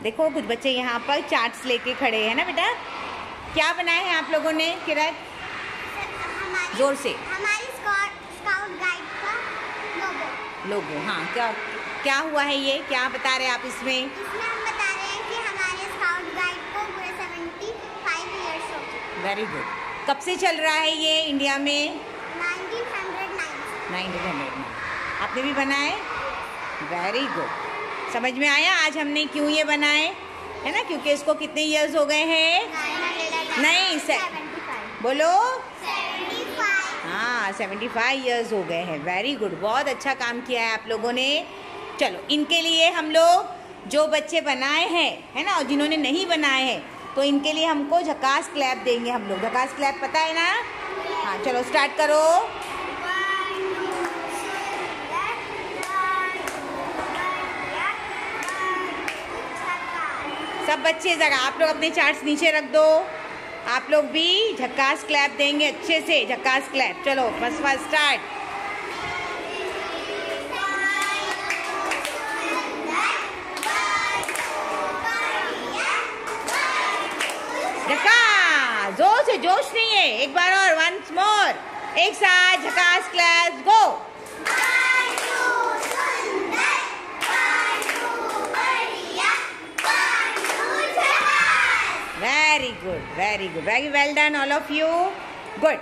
देखो कुछ बच्चे यहाँ पर चार्ट्स लेके खड़े हैं ना बेटा। क्या बनाए हैं आप लोगों ने किरण? जोर से। हमारी स्काउट गाइड का लोगो। हाँ, क्या क्या हुआ है ये? क्या बता रहे हैं आप इसमें? इसमें हम बता रहे हैं कि हमारे स्काउट गाइड को पूरे 75 इयर्स हो चुके। Very good. कब से चल रहा है ये इंडिया में? 1909। आपने भी बनाए? Very good. समझ में आया आज हमने क्यों ये बनाए, है ना? क्योंकि इसको कितने इयर्स हो गए हैं? नहीं, 75। बोलो। 75। हाँ, 75 इयर्स हो गए हैं। वेरी गुड, बहुत अच्छा काम किया है आप लोगों ने। चलो, इनके लिए हम लोग जो बच्चे बनाए हैं, है ना, और जिन्होंने नहीं बनाए हैं, तो इनके लिए हमको झकास क्लैप देंगे हम लोग। झकास क्लैप पता है ना? हाँ, चलो स्टार्ट करो। सब बच्चे जरा आप लोग अपने चार्ट्स नीचे रख दो। आप लोग भी झकास क्लैप देंगे अच्छे से। झकास क्लैप। चलो फर्स्ट स्टार्ट। झकास, जोर से, जोश नहीं है। एक बार और, वंस मोर। एक साथ झकास clap, go. Very good, very good, very well done all of you. Good.